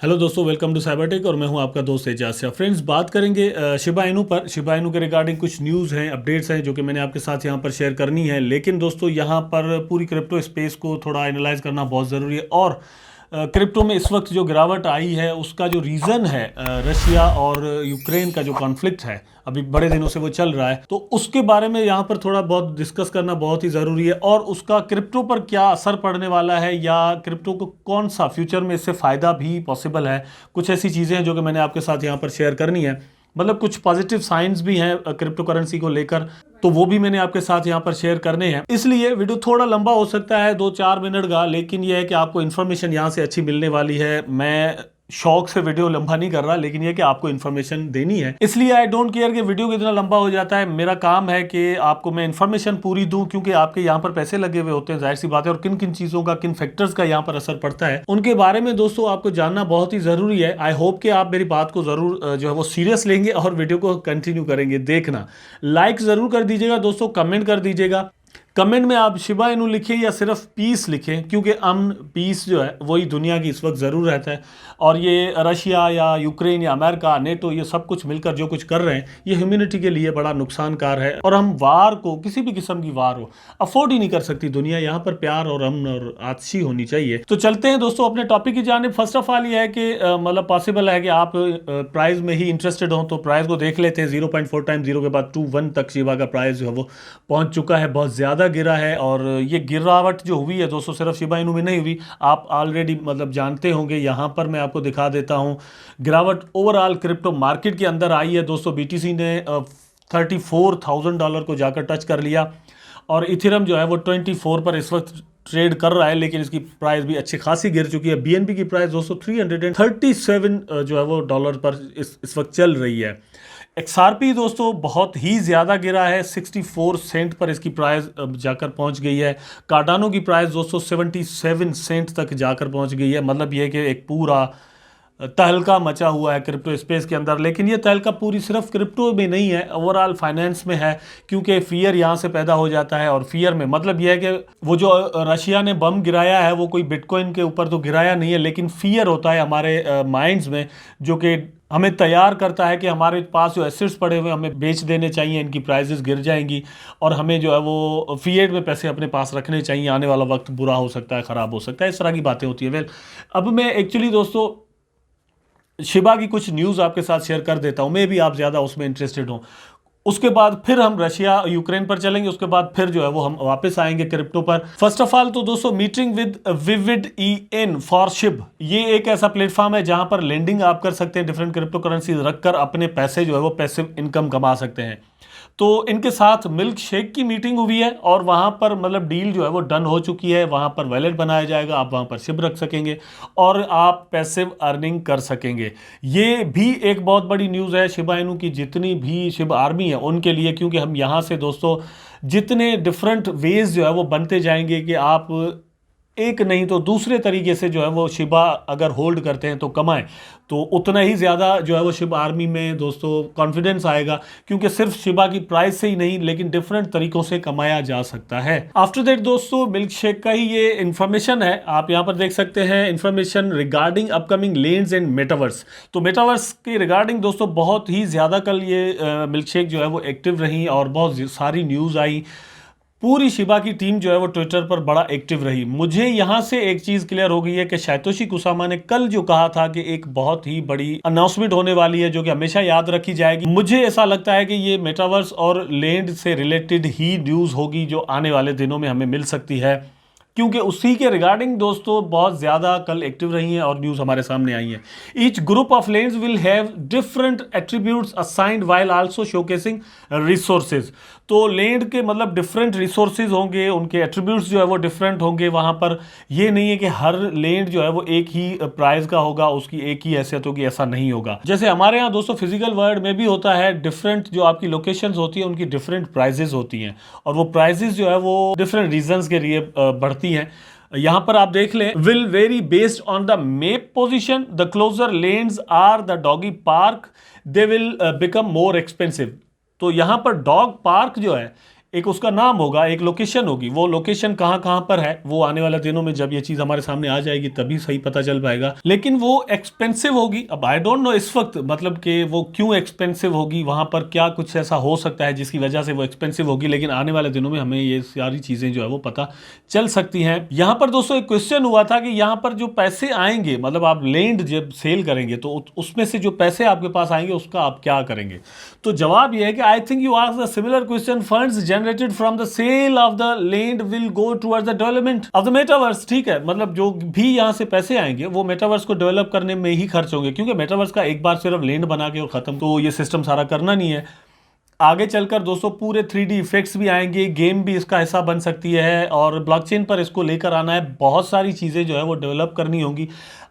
Hello दोस्तों, welcome to Cybertech और मैं हूं आपका दोस्त एजाज। फ्रेंड्स, बात करेंगे शिबा इनू पर। शिबा इनू के रिगार्डिंग कुछ न्यूज़ हैं, अपडेट्स हैं जो कि मैंने आपके साथ यहां पर शेयर करनी है। लेकिन दोस्तों, यहां पर पूरी क्रिप्टो स्पेस को थोड़ा एनालाइज करना बहुत ज़रूरी है। और क्रिप्टो में इस वक्त जो गिरावट आई है उसका जो रीज़न है, रशिया और यूक्रेन का जो कॉन्फ्लिक्ट है, अभी बड़े दिनों से वो चल रहा है, तो उसके बारे में यहाँ पर थोड़ा बहुत डिस्कस करना बहुत ही ज़रूरी है। और उसका क्रिप्टो पर क्या असर पड़ने वाला है, या क्रिप्टो को कौन सा फ्यूचर में इससे फ़ायदा भी पॉसिबल है, कुछ ऐसी चीज़ें हैं जो कि मैंने आपके साथ यहाँ पर शेयर करनी है। मतलब कुछ पॉजिटिव साइंस भी हैं क्रिप्टो करेंसी को लेकर, तो वो भी मैंने आपके साथ यहाँ पर शेयर करने हैं। इसलिए वीडियो थोड़ा लंबा हो सकता है, 2-4 मिनट का, लेकिन यह है कि आपको इन्फॉर्मेशन यहाँ से अच्छी मिलने वाली है। मैं शौक से वीडियो लंबा नहीं कर रहा, लेकिन यह कि आपको इन्फॉर्मेशन देनी है, इसलिए आई डोंट केयर कि वीडियो कितना लंबा हो जाता है। मेरा काम है कि आपको मैं इन्फॉर्मेशन पूरी दूं, क्योंकि आपके यहाँ पर पैसे लगे हुए होते हैं, जाहिर सी बात है। और किन किन चीज़ों का, किन फैक्टर्स का यहाँ पर असर पड़ता है, उनके बारे में दोस्तों आपको जानना बहुत ही ज़रूरी है। आई होप कि आप मेरी बात को ज़रूर जो है वो सीरियस लेंगे और वीडियो को कंटिन्यू करेंगे देखना। लाइक ज़रूर कर दीजिएगा दोस्तों, कमेंट कर दीजिएगा। कमेंट में आप शिबा इनू लिखें या सिर्फ पीस लिखें, क्योंकि अमन पीस जो है वही दुनिया की इस वक्त ज़रूर रहता है। और ये रशिया या यूक्रेन या अमेरिका, नेटो, ये सब कुछ मिलकर जो कुछ कर रहे हैं, ये ह्यूमैनिटी के लिए बड़ा नुकसानकार है। और हम वार को, किसी भी किस्म की वार हो, अफोर्ड ही नहीं कर सकती दुनिया। यहाँ पर प्यार और अमन और आतशी होनी चाहिए। तो चलते हैं दोस्तों अपने टॉपिक की जानिब। फर्स्ट ऑफ ऑल ये है कि मतलब पॉसिबल है कि आप प्राइस में ही इंटरेस्टेड हो, तो प्राइस को देख लेते हैं। 0.4 टाइम 0 के बाद 2.1 तक शिबा का प्राइस जो है वो पहुंच चुका है, बहुत ज़्यादा गिरा है। और ये गिरावट जो हुई है दोस्तों सिर्फ शिबा इनू में नहीं हुई, आप ऑलरेडी मतलब जानते होंगे। यहाँ पर मैं आपको दिखा देता हूँ, गिरावट ओवरऑल क्रिप्टो मार्केट के अंदर आई है दोस्तों। बीटीसी ने $34,000 को जाकर टच कर लिया, और इथेरियम जो है वो 24 पर इस वक्त ट्रेड कर रहा है, लेकिन इसकी प्राइस भी अच्छी खासी गिर चुकी है। बीएनबी की प्राइस दोस्तों 337 जो है वो डॉलर पर इस वक्त चल रही है। एक्सआरपी दोस्तों बहुत ही ज़्यादा गिरा है, 64 सेंट पर इसकी प्राइस जाकर पहुंच गई है। कार्डानो की प्राइस दोस्तों 77 सेंट तक जाकर पहुंच गई है। मतलब ये कि एक पूरा तहलका मचा हुआ है क्रिप्टो स्पेस के अंदर। लेकिन ये तहलका पूरी सिर्फ क्रिप्टो में नहीं है, ओवरऑल फाइनेंस में है, क्योंकि फियर यहाँ से पैदा हो जाता है। और फियर में मतलब यह है कि वो जो रशिया ने बम गिराया है वो कोई बिटकॉइन के ऊपर तो गिराया नहीं है, लेकिन फियर होता है हमारे माइंड्स में, जो कि हमें तैयार करता है कि हमारे पास जो एसेट्स पड़े हुए हमें बेच देने चाहिए, इनकी प्राइसेस गिर जाएंगी, और हमें जो है वो फिएट में पैसे अपने पास रखने चाहिए। आने वाला वक्त बुरा हो सकता है, ख़राब हो सकता है, इस तरह की बातें होती है। वेल, अब मैं एक्चुअली दोस्तों शिबा की कुछ न्यूज़ आपके साथ शेयर कर देता हूं, मैं भी आप ज़्यादा उसमें इंटरेस्टेड हो। उसके बाद फिर हम रशिया यूक्रेन पर चलेंगे, उसके बाद फिर जो है वो हम वापस आएंगे क्रिप्टो पर। फर्स्ट ऑफ ऑल तो दोस्तों, meeting with vivid EN for Shiv, ये एक ऐसा प्लेटफॉर्म है जहां पर लेंडिंग आप कर सकते हैं, डिफरेंट क्रिप्टो करेंसी रखकर अपने पैसे जो है वो पैसिव इनकम कमा सकते हैं। तो इनके साथ मिल्क शेक की मीटिंग हुई है, और वहां पर मतलब डील जो है वो डन हो चुकी है। वहां पर वैलेट बनाया जाएगा, आप वहां पर शिब रख सकेंगे और आप पैसिव अर्निंग कर सकेंगे। ये भी एक बहुत बड़ी न्यूज़ है शिबा इनू की, जितनी भी शिब आर्मी है उनके लिए, क्योंकि हम यहाँ से दोस्तों जितने डिफरेंट वेज जो है वो बनते जाएंगे कि आप एक नहीं तो दूसरे तरीके से जो है वो शिबा अगर होल्ड करते हैं तो कमाएं, तो उतना ही ज़्यादा जो है वो शिबा आर्मी में दोस्तों कॉन्फिडेंस आएगा, क्योंकि सिर्फ शिबा की प्राइस से ही नहीं, लेकिन डिफरेंट तरीकों से कमाया जा सकता है। आफ्टर दैट दोस्तों, मिल्क शेक का ही ये इन्फॉर्मेशन है, आप यहाँ पर देख सकते हैं information regarding upcoming lends and metaverse. तो मेटावर्स के रिगार्डिंग दोस्तों बहुत ही ज़्यादा कल ये मिल्क शेक जो है वो एक्टिव रही, और बहुत सारी न्यूज़ आई। पूरी शिबा की टीम जो है वो ट्विटर पर बड़ा एक्टिव रही। मुझे यहां से एक चीज क्लियर हो गई है कि सातोशी कुसामा ने कल जो कहा था कि एक बहुत ही बड़ी अनाउंसमेंट होने वाली है, जो कि हमेशा याद रखी जाएगी। मुझे ऐसा लगता है कि ये मेटावर्स और लैंड से रिलेटेड ही न्यूज होगी जो आने वाले दिनों में हमें मिल सकती है, क्योंकि उसी के रिगार्डिंग दोस्तों बहुत ज़्यादा कल एक्टिव रही हैं और न्यूज़ हमारे सामने आई है। Each group of lends will have different attributes assigned while also showcasing resources. तो लैंड के मतलब डिफरेंट रिसोर्सेज होंगे, उनके एट्रीब्यूट्स जो है वो डिफरेंट होंगे। वहाँ पर ये नहीं है कि हर लैंड जो है वो एक ही प्राइस का होगा, उसकी एक ही हैसियत होगी, ऐसा नहीं होगा। जैसे हमारे यहाँ दोस्तों फिजिकल वर्ल्ड में भी होता है, डिफरेंट जो आपकी लोकेशंस होती है उनकी डिफरेंट प्राइजेस होती हैं, और वो प्राइजेस जो है वो डिफरेंट रीजंस के लिए बढ़ती हैं। यहां पर आप देख लें, will vary based on the map position, the closer lands are the doggy park, they will become more expensive. तो यहां पर डॉग पार्क जो है एक उसका नाम होगा, एक लोकेशन होगी। वो लोकेशन कहाँ कहाँ पर है वो आने वाले दिनों में जब ये चीज़ हमारे सामने आ जाएगी तभी सही पता चल पाएगा। लेकिन वो एक्सपेंसिव होगी। अब आई डोंट नो इस वक्त मतलब कि वो क्यों एक्सपेंसिव होगी, वहाँ पर क्या कुछ ऐसा हो सकता है जिसकी वजह से वो एक्सपेंसिव होगी, लेकिन आने वाले दिनों में हमें ये सारी चीज़ें जो है वो पता चल सकती हैं। यहाँ पर दोस्तों एक क्वेश्चन हुआ था कि यहाँ पर जो पैसे आएंगे, मतलब आप लैंड जब सेल करेंगे तो उसमें से जो पैसे आपके पास आएंगे उसका आप क्या करेंगे। तो जवाब ये है कि I think you asked the similar question, funds generated from the sale of the land will go towards the development of the metaverse. ठीक है, मतलब जो भी यहाँ से पैसे आएंगे वो मेटावर्स को डेवलप करने में ही खर्च होंगे, क्योंकि मेटावर्स का एक बार सिर्फ लैंड बना के और खत्म तो ये सिस्टम सारा करना नहीं है। आगे चलकर दोस्तों पूरे 3D इफेक्ट्स भी आएंगे, गेम भी इसका हिस्सा बन सकती है, और ब्लॉकचेन पर इसको लेकर आना है, बहुत सारी चीज़ें जो है वो डेवलप करनी होंगी।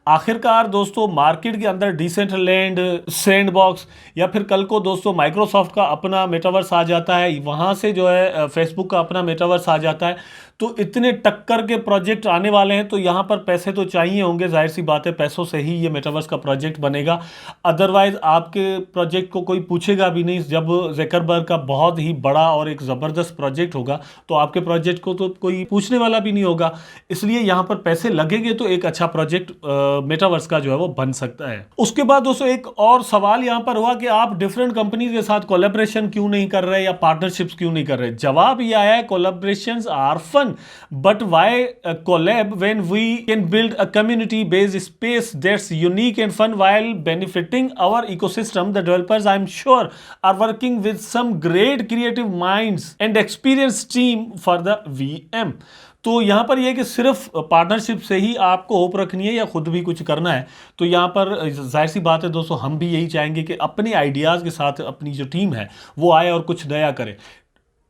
आखिरकार दोस्तों मार्केट के अंदर डिसेंट्रलैंड, सैंडबॉक्स, या फिर कल को दोस्तों माइक्रोसॉफ्ट का अपना मेटावर्स आ जाता है, वहाँ से जो है फेसबुक का अपना मेटावर्स आ जाता है, तो इतने टक्कर के प्रोजेक्ट आने वाले हैं, तो यहाँ पर पैसे तो चाहिए होंगे, जाहिर सी बात है पैसों से ही ये मेटावर्स का प्रोजेक्ट बनेगा। अदरवाइज आपके प्रोजेक्ट को कोई पूछेगा भी नहीं। जब ज़करबर्ग का बहुत ही बड़ा और एक ज़बरदस्त प्रोजेक्ट होगा तो आपके प्रोजेक्ट को तो कोई पूछने वाला भी नहीं होगा। इसलिए यहाँ पर पैसे लगेंगे तो एक अच्छा प्रोजेक्ट मेटावर्स का जो है वो बन सकता है। उसके बाद दोस्तों एक और सवाल यहाँ पर हुआ कि आप डिफरेंट कंपनीज के साथ कोलैबोरेशन क्यों नहीं कर रहे या पार्टनरशिप्स क्यों नहीं कर रहे। जवाब ये आया है, collaborations are fun, but why collab when we can build a community based space that's unique and fun while benefiting our ecosystem. The developers, I'm sure, are working with some great creative minds and experienced team for the VM. तो यहाँ पर यह कि सिर्फ partnership से ही आपको hope रखनी है या खुद भी कुछ करना है, तो यहाँ पर जाहिर सी बात है दोस्तों हम भी यही चाहेंगे कि अपने आइडियाज़ के साथ अपनी जो टीम है वो आए और कुछ नया करे।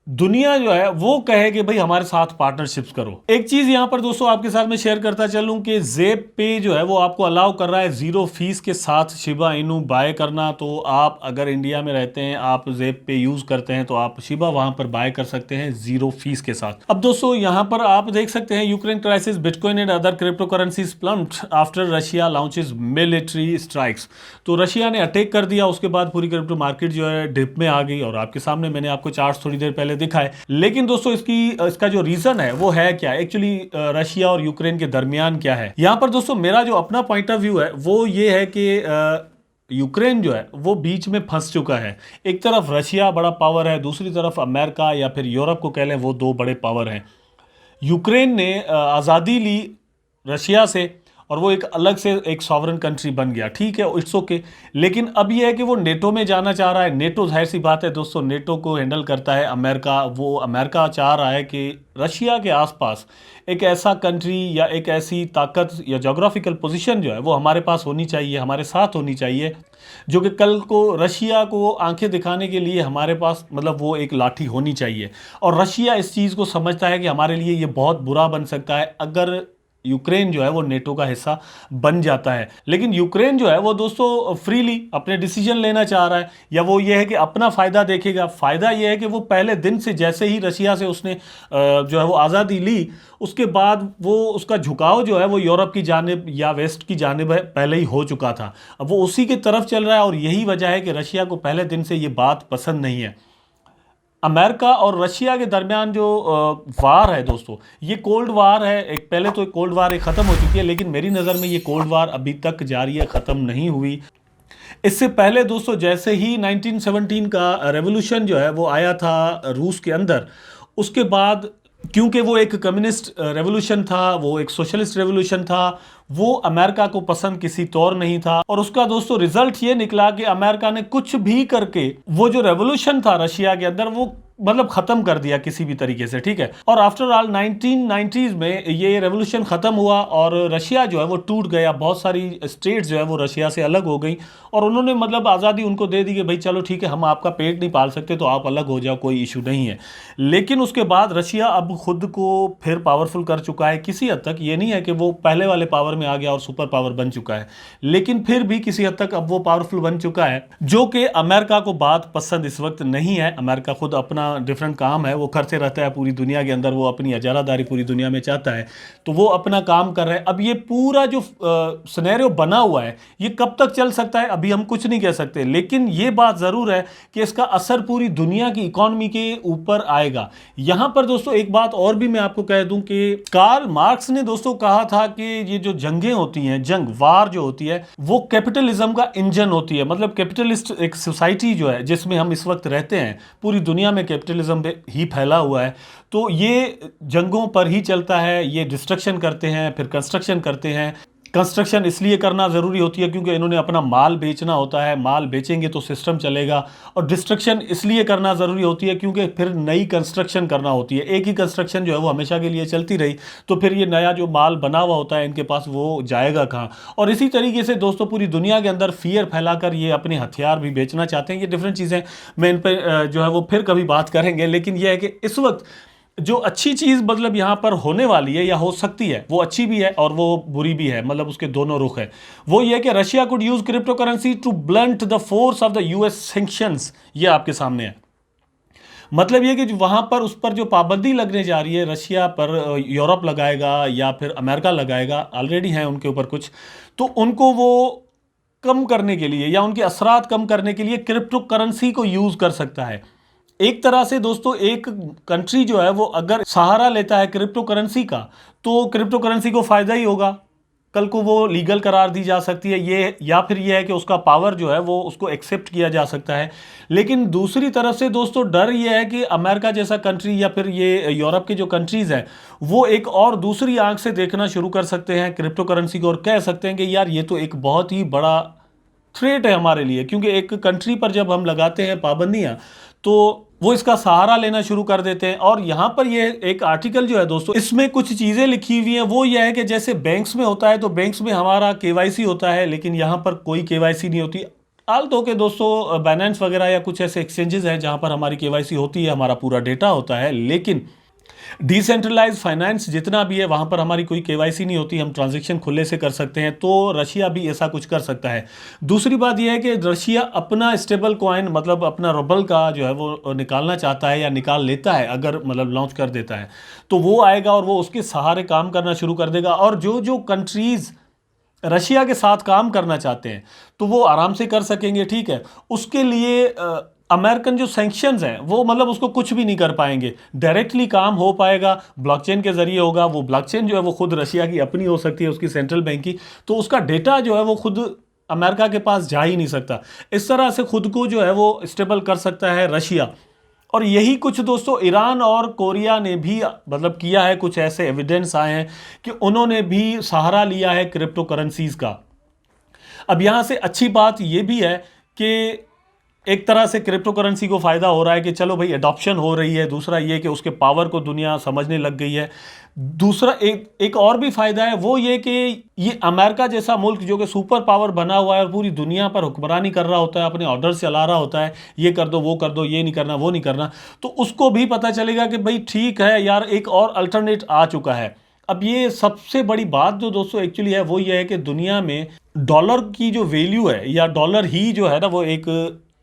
दुनिया जो है वो कहे कि भाई हमारे साथ पार्टनरशिप्स करो। एक चीज यहां पर दोस्तों आपके साथ में शेयर करता चलूं कि ज़ेप पे जो है वो आपको अलाउ कर रहा है 0 फीस के साथ शिबा इनू बाय करना। तो आप अगर इंडिया में रहते हैं, आप ज़ेप पे यूज करते हैं, तो आप शिबा वहां पर बाय कर सकते हैं 0 फीस के साथ। अब दोस्तों यहां पर आप देख सकते हैं Ukraine crisis, bitcoin and other crypto currencies plumped after Russia launches military strikes. तो रशिया ने अटैक कर दिया, उसके बाद पूरी क्रिप्टो मार्केट जो है डिप में आ गई, और आपके सामने मैंने आपको चार्ट्स थोड़ी देर पहले दिखा है। लेकिन दोस्तों इसका जो रीजन है वो है क्या, एक्चुअली रशिया और यूक्रेन के दरमियान क्या है। यहां पर दोस्तों मेरा जो अपना पॉइंट ऑफ व्यू है वो ये है कि यूक्रेन जो है वो बीच में फंस चुका है। एक तरफ रशिया बड़ा पावर है, दूसरी तरफ अमेरिका या फिर यूरोप को कह लें, वो दो बड़े पावर हैं। यूक्रेन ने आज़ादी ली रशिया से और वो एक अलग से एक सॉवरन कंट्री बन गया, ठीक है, इट्स ओके। लेकिन अब ये है कि वो नेटो में जाना चाह रहा है। नेटो जाहिर सी बात है दोस्तों नेटो को हैंडल करता है अमेरिका। वो अमेरिका चाह रहा है कि रशिया के आसपास एक ऐसा कंट्री या एक ऐसी ताकत या जोग्राफिकल पोजीशन जो है वो हमारे पास होनी चाहिए, हमारे साथ होनी चाहिए, जो कि कल को रशिया को आंखें दिखाने के लिए हमारे पास मतलब वो एक लाठी होनी चाहिए। और रशिया इस चीज़ को समझता है कि हमारे लिए ये बहुत बुरा बन सकता है अगर यूक्रेन जो है वो नेटो का हिस्सा बन जाता है। लेकिन यूक्रेन जो है वो दोस्तों फ्रीली अपने डिसीजन लेना चाह रहा है, या वो ये है कि अपना फ़ायदा देखेगा। फ़ायदा ये है कि वो पहले दिन से जैसे ही रशिया से उसने जो है वो आज़ादी ली, उसके बाद वो उसका झुकाव जो है वो यूरोप की जानिब या वेस्ट की जानिब है पहले ही हो चुका था। अब वो उसी की तरफ चल रहा है, और यही वजह है कि रशिया को पहले दिन से ये बात पसंद नहीं है। अमेरिका और रशिया के दरमियान जो वार है दोस्तों, ये कोल्ड वार है। एक पहले तो कोल्ड वार एक ख़त्म हो चुकी है, लेकिन मेरी नज़र में ये कोल्ड वार अभी तक जारी है, ख़त्म नहीं हुई। इससे पहले दोस्तों जैसे ही 1917 का रेवोल्यूशन जो है वो आया था रूस के अंदर, उसके बाद क्योंकि वो एक कम्युनिस्ट रेवोल्यूशन था, वो एक सोशलिस्ट रेवोल्यूशन था, वो अमेरिका को पसंद किसी तौर नहीं था। और उसका दोस्तों रिजल्ट ये निकला कि अमेरिका ने कुछ भी करके वो जो रेवोल्यूशन था रशिया के अंदर वो मतलब खत्म कर दिया किसी भी तरीके से, ठीक है। और आफ्टर ऑल 1990s में ये रेवोल्यूशन खत्म हुआ और रशिया जो है वो टूट गया। बहुत सारी स्टेट्स जो है वो रशिया से अलग हो गई और उन्होंने मतलब आज़ादी उनको दे दी कि भाई चलो ठीक है, हम आपका पेट नहीं पाल सकते तो आप अलग हो जाओ, कोई इशू नहीं है। लेकिन उसके बाद रशिया अब खुद को फिर पावरफुल कर चुका है किसी हद तक। ये नहीं है कि वो पहले वाले पावर में आ गया और सुपर पावर बन चुका है, लेकिन फिर भी किसी हद तक अब वो पावरफुल बन चुका है, जो कि अमेरिका को बात पसंद इस वक्त नहीं है। अमेरिका खुद अपना डिफरेंट काम है वो करते रहता है पूरी दुनिया के अंदर, वो अपनी इजारादारी पूरी दुनिया में चाहता है, तो वो अपना काम कर रहे हैं। अब ये पूरा जो सिनेरियो बना हुआ है ये कब तक चल सकता है अभी हम कुछ नहीं कह सकते, लेकिन ये बात ज़रूर है कि इसका असर पूरी दुनिया की इकोनॉमी के ऊपर आएगा। यहां पर दोस्तों एक बात और भी मैं आपको कह दूं कि कार्ल मार्क्स ने दोस्तों कहा था कि ये जो जंगें होती हैं, जंग वार जो होती है वो कैपिटलिज्म का इंजन होती है। मतलब कैपिटलिस्ट एक सोसाइटी जो है जिसमें हम इस वक्त रहते हैं, पूरी दुनिया में कैपिटलिज्म ही फैला हुआ है, तो ये जंगों पर ही चलता है। ये डिस्ट्रक्शन करते हैं फिर कंस्ट्रक्शन करते हैं। कंस्ट्रक्शन इसलिए करना ज़रूरी होती है क्योंकि इन्होंने अपना माल बेचना होता है, माल बेचेंगे तो सिस्टम चलेगा। और डिस्ट्रक्शन इसलिए करना ज़रूरी होती है क्योंकि फिर नई कंस्ट्रक्शन करना होती है। एक ही कंस्ट्रक्शन जो है वो हमेशा के लिए चलती रही तो फिर ये नया जो माल बना हुआ होता है इनके पास वो जाएगा कहाँ। और इसी तरीके से दोस्तों पूरी दुनिया के अंदर फियर फैलाकर ये अपने हथियार भी बेचना चाहते हैं। ये डिफरेंट चीज़ें, मैं इन पर जो है वो फिर कभी बात करेंगे, लेकिन यह है कि इस वक्त जो अच्छी चीज मतलब यहां पर होने वाली है या हो सकती है, वो अच्छी भी है और वो बुरी भी है, मतलब उसके दोनों रुख है। वो ये है कि Russia could use cryptocurrency to blunt the force of the US sanctions. ये आपके सामने है। मतलब ये कि वहां पर उस पर जो पाबंदी लगने जा रही है रशिया पर, यूरोप लगाएगा या फिर अमेरिका लगाएगा, ऑलरेडी है उनके ऊपर कुछ, तो उनको वो कम करने के लिए या उनके असरात कम करने के लिए क्रिप्टो करेंसी को यूज कर सकता है। एक तरह से दोस्तों एक कंट्री जो है वो अगर सहारा लेता है क्रिप्टो करेंसी का तो क्रिप्टो करेंसी को फायदा ही होगा। कल को वो लीगल करार दी जा सकती है ये, या फिर ये है कि उसका पावर जो है वो उसको एक्सेप्ट किया जा सकता है। लेकिन दूसरी तरफ से दोस्तों डर ये है कि अमेरिका जैसा कंट्री या फिर ये यूरोप के जो कंट्रीज हैं वो एक और दूसरी आंख से देखना शुरू कर सकते हैं क्रिप्टो करेंसी को और कह सकते हैं कि यार ये तो एक बहुत ही बड़ा थ्रेट है हमारे लिए। क्योंकि एक कंट्री पर जब हम लगाते हैं पाबंदियां तो वो इसका सहारा लेना शुरू कर देते हैं। और यहां पर ये एक आर्टिकल जो है दोस्तों इसमें कुछ चीजें लिखी हुई हैं। वो ये है कि जैसे बैंक्स में होता है तो बैंक्स में हमारा केवाईसी होता है, लेकिन यहां पर कोई केवाईसी नहीं होती। हाल तो के दोस्तों बाइनेंस वगैरह या कुछ ऐसे एक्सचेंजेस हैं जहां पर हमारी केवाईसी होती है, हमारा पूरा डेटा होता है, लेकिन डिसेंट्रलाइज फाइनेंस जितना भी है वहां पर हमारी कोई केवाईसी नहीं होती, हम ट्रांजैक्शन खुले से कर सकते हैं। तो रशिया भी ऐसा कुछ कर सकता है। दूसरी बात यह है कि रशिया अपना स्टेबल कॉइन मतलब अपना रूबल का जो है वो निकालना चाहता है या निकाल लेता है, अगर मतलब लॉन्च कर देता है तो वो आएगा और वो उसके सहारे काम करना शुरू कर देगा। और जो जो कंट्रीज रशिया के साथ काम करना चाहते हैं तो वो आराम से कर सकेंगे, ठीक है। उसके लिए अमेरिकन जो सैंक्शंस हैं वो मतलब उसको कुछ भी नहीं कर पाएंगे। डायरेक्टली काम हो पाएगा, ब्लॉकचेन के जरिए होगा। वो ब्लॉकचेन जो है वो खुद रशिया की अपनी हो सकती है, उसकी सेंट्रल बैंक की, तो उसका डेटा जो है वो खुद अमेरिका के पास जा ही नहीं सकता। इस तरह से खुद को जो है वो स्टेबल कर सकता है रशिया। और यही कुछ दोस्तों ईरान और कोरिया ने भी मतलब किया है। कुछ ऐसे एविडेंस आए हैं कि उन्होंने भी सहारा लिया है क्रिप्टो करेंसीज का। अब यहां से अच्छी बात यह भी है कि एक तरह से क्रिप्टो करेंसी को फायदा हो रहा है कि चलो भाई एडॉप्शन हो रही है। दूसरा ये कि उसके पावर को दुनिया समझने लग गई है। दूसरा एक और भी फायदा है, वो ये कि ये अमेरिका जैसा मुल्क जो कि सुपर पावर बना हुआ है और पूरी दुनिया पर हुक्मरानी कर रहा होता है, अपने ऑर्डर चला रहा होता है, ये कर दो वो कर दो, ये नहीं करना वो नहीं करना, तो उसको भी पता चलेगा कि भाई ठीक है यार एक और अल्टरनेट आ चुका है। अब ये सबसे बड़ी बात जो दोस्तों एक्चुअली है वो ये है कि दुनिया में डॉलर की जो वैल्यू है या डॉलर ही जो है ना वो एक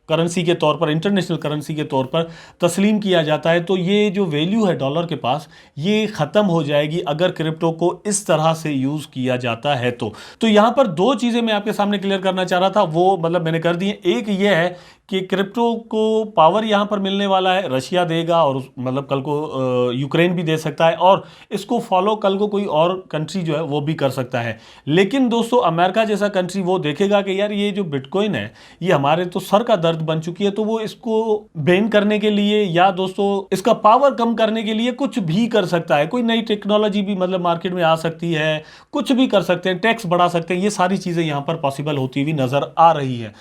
करेंसी के तौर पर, इंटरनेशनल करेंसी के तौर पर तस्लीम किया जाता है। तो ये जो वैल्यू है डॉलर के पास ये ख़त्म हो जाएगी अगर क्रिप्टो को इस तरह से यूज़ किया जाता है। तो यहाँ पर दो चीज़ें मैं आपके सामने क्लियर करना चाह रहा था, वो मतलब मैंने कर दी है। एक ये है कि क्रिप्टो को पावर यहाँ पर मिलने वाला है, रशिया देगा और मतलब कल को यूक्रेन भी दे सकता है और इसको फॉलो कल को कोई और कंट्री जो है वो भी कर सकता है। लेकिन दोस्तों अमेरिका जैसा कंट्री वो देखेगा कि यार ये जो बिटकॉइन है ये हमारे तो सर का दर्द बन चुकी है, तो वो इसको बैन करने के लिए या दोस्तों इसका पावर कम करने के लिए कुछ भी कर सकता है। कोई नई टेक्नोलॉजी भी मतलब मार्केट में आ सकती है, कुछ भी कर सकते हैं, टैक्स बढ़ा सकते हैं। ये सारी चीज़ें यहाँ पर पॉसिबल होती हुई नज़र आ रही है।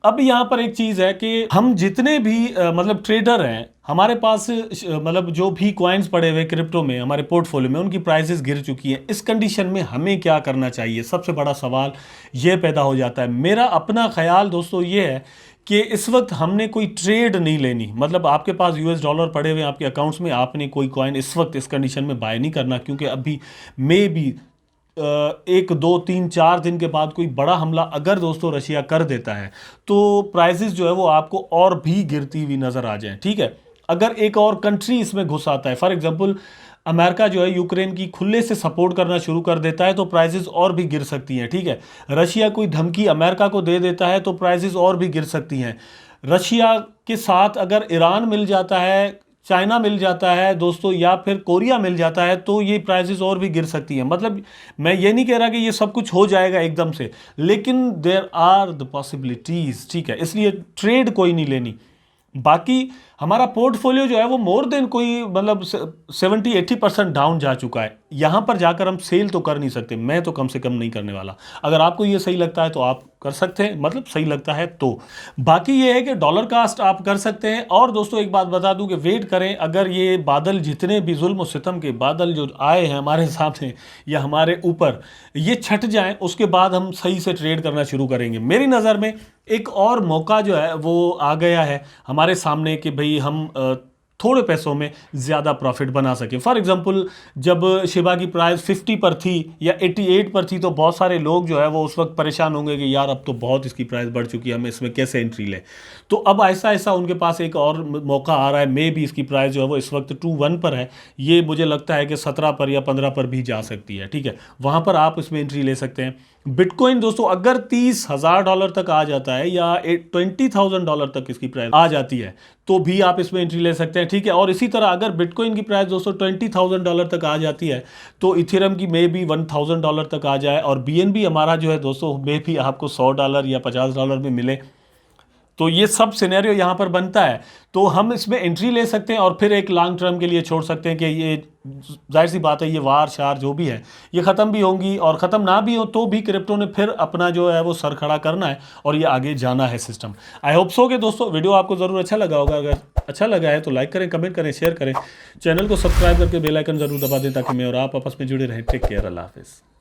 अब यहाँ पर एक चीज़ है कि हम जितने भी मतलब ट्रेडर हैं, हमारे पास मतलब जो भी कॉइन्स पड़े हुए क्रिप्टो में हमारे पोर्टफोलियो में, उनकी प्राइसेस गिर चुकी हैं। इस कंडीशन में हमें क्या करना चाहिए, सबसे बड़ा सवाल ये पैदा हो जाता है। मेरा अपना ख्याल दोस्तों ये है कि इस वक्त हमने कोई ट्रेड नहीं लेनी। मतलब आपके पास यूएस डॉलर पड़े हुए आपके अकाउंट्स में, आपने कोई कॉइन इस वक्त इस कंडीशन में बाय नहीं करना, क्योंकि अभी मे बी 1 2 3 4 दिन के बाद कोई बड़ा हमला अगर दोस्तों रशिया कर देता है तो प्राइसेस जो है वो आपको और भी गिरती हुई नजर आ जाए, ठीक है। अगर एक और कंट्री इसमें घुस आता है, फॉर एग्जांपल अमेरिका जो है यूक्रेन की खुले से सपोर्ट करना शुरू कर देता है तो प्राइसेस और भी गिर सकती हैं, ठीक है। रशिया कोई धमकी अमेरिका को दे देता है तो प्राइसेस और भी गिर सकती हैं। रशिया के साथ अगर ईरान मिल जाता है, चाइना मिल जाता है दोस्तों, या फिर कोरिया मिल जाता है तो ये प्राइसेस और भी गिर सकती हैं। मतलब मैं ये नहीं कह रहा कि ये सब कुछ हो जाएगा एकदम से, लेकिन देयर आर द पॉसिबिलिटीज, ठीक है। इसलिए ट्रेड कोई नहीं लेनी। बाकी हमारा पोर्टफोलियो जो है वो मोर देन कोई मतलब 70-80% डाउन जा चुका है। यहां पर जाकर हम सेल तो कर नहीं सकते, मैं तो कम से कम नहीं करने वाला। अगर आपको ये सही लगता है तो आप कर सकते हैं, मतलब सही लगता है तो। बाकी ये है कि डॉलर कास्ट आप कर सकते हैं। और दोस्तों एक बात बता दूं कि वेट करें, अगर ये बादल जितने भी जुल्म और सितम के बादल जो आए हैं हमारे सामने या हमारे ऊपर, ये छट जाएं, उसके बाद हम सही से ट्रेड करना शुरू करेंगे। मेरी नज़र में एक और मौका जो है वो आ गया है हमारे सामने कि भाई हम थोड़े पैसों में ज़्यादा प्रॉफिट बना सकें। फॉर एग्जांपल जब शिबा की प्राइस 50 पर थी या 88 पर थी तो बहुत सारे लोग जो है वो उस वक्त परेशान होंगे कि यार अब तो बहुत इसकी प्राइस बढ़ चुकी है, हमें इसमें कैसे एंट्री लें। तो अब ऐसा ऐसा उनके पास एक और मौका आ रहा है। मे भी इसकी प्राइस जो है वो इस वक्त 21 पर है, ये मुझे लगता है कि 17 पर या 15 पर भी जा सकती है, ठीक है। वहाँ पर आप इसमें एंट्री ले सकते हैं। बिटकॉइन दोस्तों अगर $30,000 तक आ जाता है या $20,000 तक इसकी प्राइस आ जाती है तो भी आप इसमें एंट्री ले सकते हैं, ठीक है। और इसी तरह अगर बिटकॉइन की प्राइस दोस्तों $20,000 तक आ जाती है तो इथेरियम की मे भी $1,000 तक आ जाए और बीएनबी हमारा जो है दोस्तों मे भी आपको $100 या $50 में मिले। तो ये सब सिनेरियो यहाँ पर बनता है, तो हम इसमें एंट्री ले सकते हैं और फिर एक लॉन्ग टर्म के लिए छोड़ सकते हैं कि ये जाहिर सी बात है ये वार शार जो भी है ये ख़त्म भी होंगी, और ख़त्म ना भी हो तो भी क्रिप्टो ने फिर अपना जो है वो सर खड़ा करना है और ये आगे जाना है सिस्टम। आई होप सो कि दोस्तों वीडियो आपको ज़रूर अच्छा लगा होगा। अगर अच्छा लगा है तो लाइक करें, कमेंट करें, शेयर करें, चैनल को सब्सक्राइब करके बेल आइकन ज़रूर दबा दें ताकि मैं और आप आपस में जुड़े रहें। टेक केयर, अल्लाह हाफिज़।